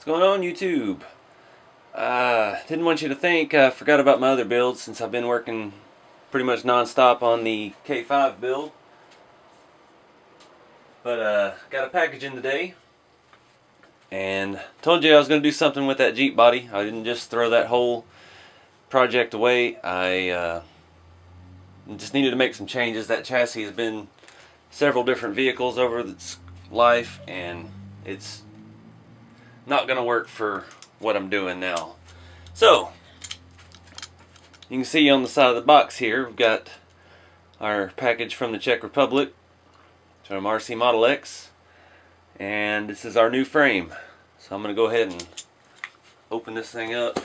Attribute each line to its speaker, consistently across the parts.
Speaker 1: What's going on, YouTube? Didn't want you to think I forgot about my other builds since I've been working pretty much non-stop on the K5 build. But got a package in today and told you I was going to do something with that Jeep body. I didn't just throw that whole project away. I just needed to make some changes. That chassis has been several different vehicles over its life, and it's not going to work for what I'm doing now. So you can see on the side of the box here we've got our package from the Czech Republic from RCmodelex, and this is our new frame. So I'm going to go ahead and open this thing up,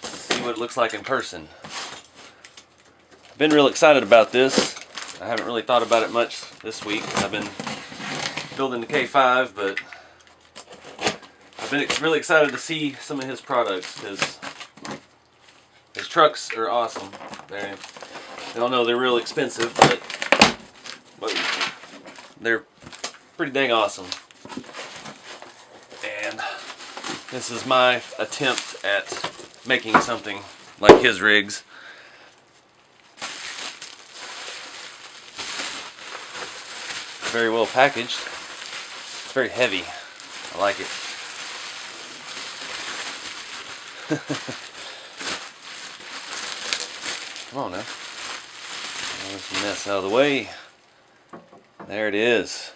Speaker 1: see what it looks like in person. I've been real excited about this. I haven't really thought about it much this week. I've been building the K5, but I've been really excited to see some of his products because his trucks are awesome. I don't know, they're real expensive, but they're pretty dang awesome. And this is my attempt at making something like his rigs. Very well packaged. It's very heavy. I like it. Come on now. Get this mess out of the way. There it is.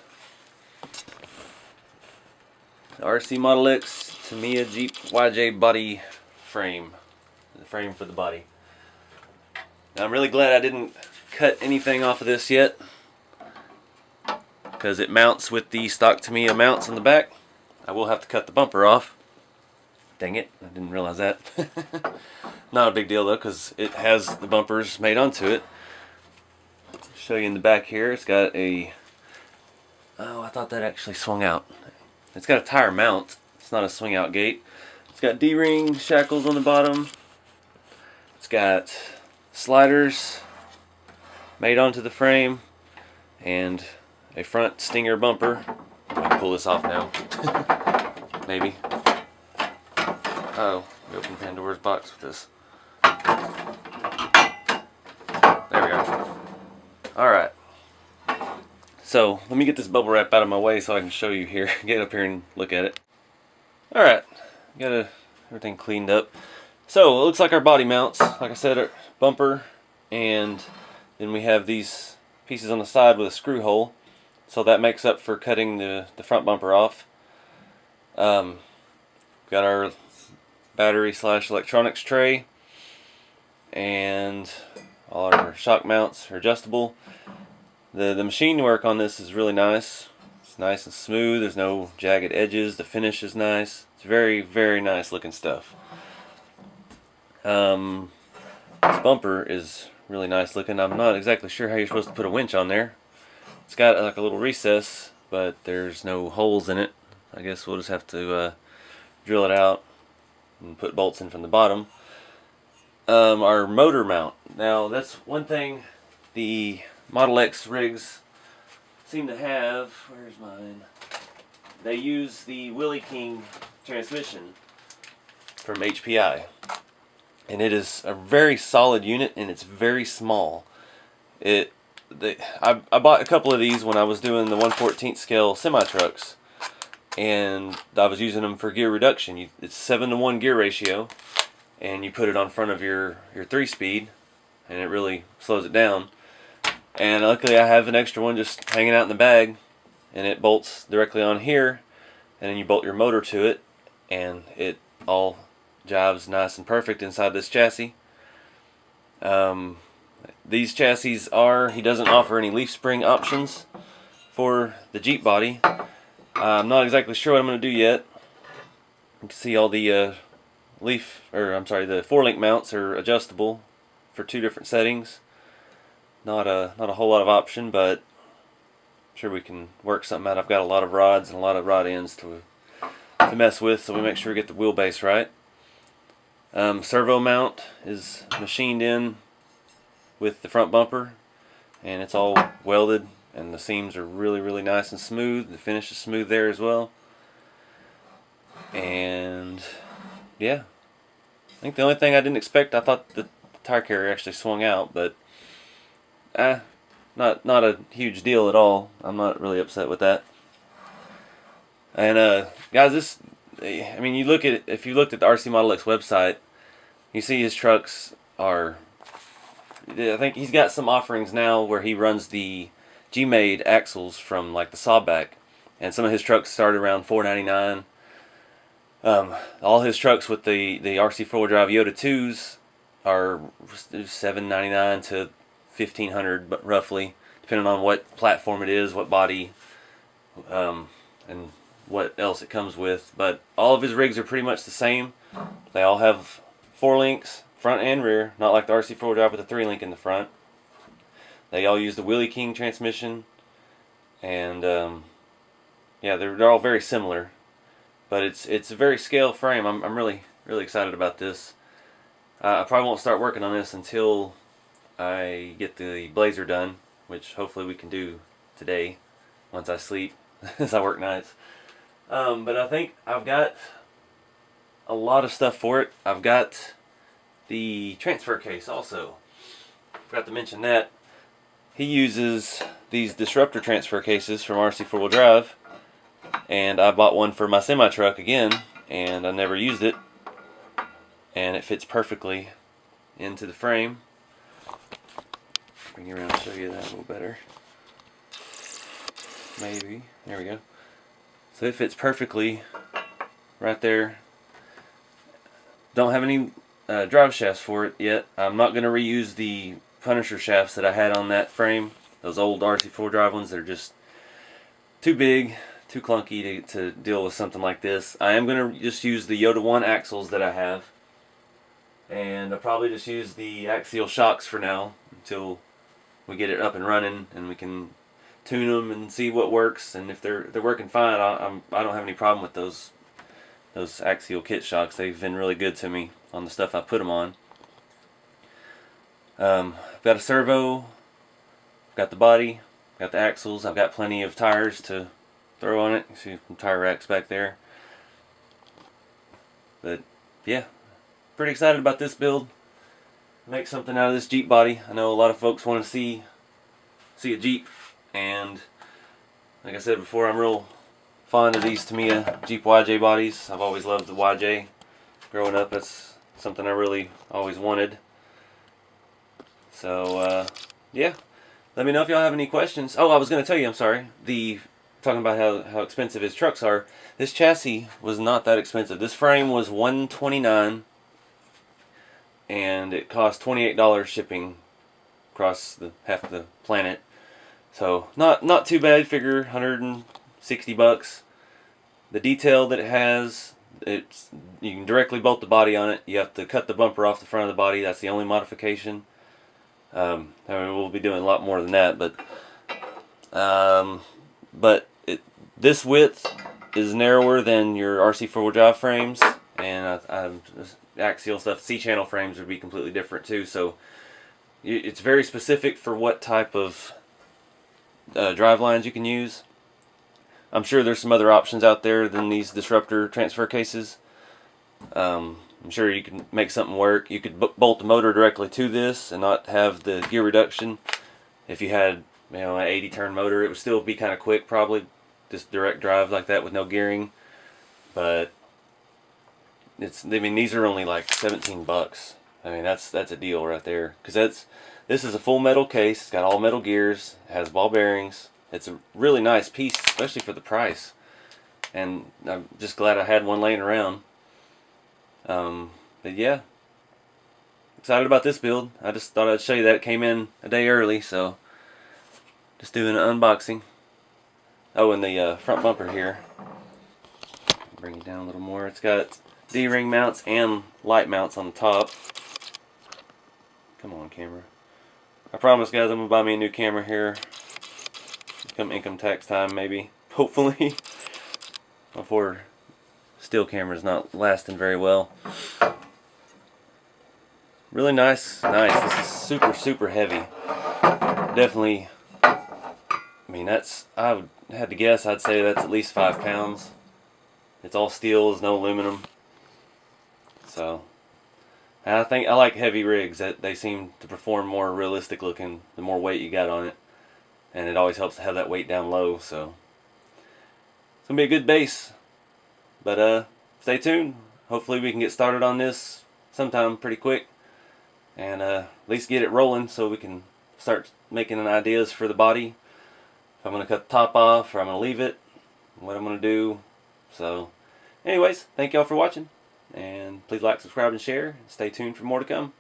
Speaker 1: The RCmodelex Tamiya Jeep YJ body frame. The frame for the body. Now I'm really glad I didn't cut anything off of this yet, because it mounts with the stock Tamiya mounts on the back. I will have to cut the bumper off. Dang it, I didn't realize that. Not a big deal though, because it has the bumpers made onto it. Show you in the back here, it's got a... Oh, I thought that actually swung out. It's got a tire mount. It's not a swing out gate. It's got D-ring shackles on the bottom. It's got sliders made onto the frame and a front stinger bumper. I can pull this off now. Maybe. Oh, we opened Pandora's box with this. There we go. Alright. So, let me get this bubble wrap out of my way so I can show you here. Get up here and look at it. Alright. Got everything cleaned up. So, it looks like our body mounts. Like I said, our bumper, and then we have these pieces on the side with a screw hole. So that makes up for cutting the front bumper off. Got our battery / electronics tray, and all our shock mounts are adjustable. The machine work on this is really nice. It's nice and smooth. There's no jagged edges. The finish is nice. It's very, very nice looking stuff. This bumper is really nice looking. I'm not exactly sure how you're supposed to put a winch on there. It's got like a little recess, but there's no holes in it. I guess we'll just have to drill it out and put bolts in from the bottom. Our motor mount. Now that's one thing the Model X rigs seem to have. Where's mine? They use the Willie King transmission from HPI. And it is a very solid unit, and it's very small. I bought a couple of these when I was doing the 1/14 scale semi-trucks, and I was using them for gear reduction. It's 7-to-1 gear ratio, and you put it on front of your 3-speed, and it really slows it down. And luckily I have an extra one just hanging out in the bag, and it bolts directly on here, and then you bolt your motor to it, and it all jives nice and perfect inside this chassis. These chassis he doesn't offer any leaf spring options for the Jeep body. I'm not exactly sure what I'm going to do yet. You can see all the the 4-link mounts are adjustable for 2 different settings. Not a whole lot of option, but I'm sure we can work something out. I've got a lot of rods and a lot of rod ends to mess with, so we make sure we get the wheelbase right. Servo mount is machined in with the front bumper, and it's all welded, and the seams are really, really nice and smooth. The finish is smooth there as well. And yeah, I think the only thing I didn't expect, I thought the tire carrier actually swung out, but not a huge deal at all. I'm not really upset with that. And guys, I mean, if you looked at the RCmodelex website, you see his trucks are. I think he's got some offerings now where he runs the G-made axles from like the Sawback, and some of his trucks start around $4.99. All his trucks with the RC 4-wheel drive Yoda 2s are $7.99 to $1,500, but roughly, depending on what platform it is, what body, and what else it comes with. But all of his rigs are pretty much the same. They all have 4 links, front and rear, not like the RC 4-wheel drive with a 3 link in the front. They all use the Willie King transmission, and yeah, they're all very similar. But it's a very scale frame. I'm really excited about this. I probably won't start working on this until I get the blazer done, which hopefully we can do today once I sleep, as I work nights. But I think I've got a lot of stuff for it. I've got the transfer case also. Forgot to mention that. He uses these disruptor transfer cases from RC 4-wheel drive, and I bought one for my semi-truck again, and I never used it, and it fits perfectly into the frame. Bring you around and show you that a little better. Maybe. There we go. So it fits perfectly right there. Don't have any drive shafts for it yet. I'm not going to reuse the Punisher shafts that I had on that frame. Those old RC4 drive ones that are just too big, too clunky to deal with something like this. I am going to just use the Yoda 1 axles that I have. And I'll probably just use the axial shocks for now until we get it up and running and we can tune them and see what works. And if they're working fine, I don't have any problem with those axial kit shocks. They've been really good to me on the stuff I put them on. I've got a servo, I've got the body, I've got the axles, I've got plenty of tires to throw on it. You see some tire racks back there. But yeah, pretty excited about this build. Make something out of this Jeep body. I know a lot of folks want to see a Jeep, and like I said before, I'm real fond of these Tamiya Jeep YJ bodies. I've always loved the YJ. Growing up, that's something I really always wanted. So yeah, let me know if y'all have any questions. Oh, I was going to tell you, I'm sorry, talking about how expensive his trucks are. This chassis was not that expensive. This frame was $129, and it cost $28 shipping across half the planet. So not too bad. Figure $160. The detail that it has, you can directly bolt the body on it. You have to cut the bumper off the front of the body. That's the only modification. I mean, we'll be doing a lot more than that, but this width is narrower than your RC 4-wheel drive frames, and axial stuff, C-channel frames would be completely different too. So it's very specific for what type of drive lines you can use. I'm sure there's some other options out there than these disruptor transfer cases. I'm sure you can make something work. You could bolt the motor directly to this and not have the gear reduction. If you had, an 80 turn motor, it would still be kind of quick, probably, just direct drive like that with no gearing. But these are only like $17. I mean, that's a deal right there, because this is a full metal case. It's got all metal gears, it has ball bearings. It's a really nice piece, especially for the price. And I'm just glad I had one laying around. But yeah, excited about this build. I just thought I'd show you that. It came in a day early, so just doing an unboxing. Oh, and the front bumper here, bring it down a little more. It's got D-ring mounts and light mounts on the top. Come on, camera. I promise, guys, I'm gonna buy me a new camera here come income tax time, maybe, hopefully. Before still camera's not lasting very well. Really nice. This is super heavy. Definitely. I mean, I had to guess. I'd say that's at least 5 pounds. It's all steel, there's no aluminum. So I think I like heavy rigs. That they seem to perform more realistic looking the more weight you got on it, and it always helps to have that weight down low. So it's gonna be a good base. But stay tuned. Hopefully we can get started on this sometime pretty quick, and at least get it rolling so we can start making ideas for the body. If I'm gonna cut the top off or I'm gonna leave it, what I'm gonna do. So, anyways, thank y'all for watching. And please like, subscribe, and share. Stay tuned for more to come.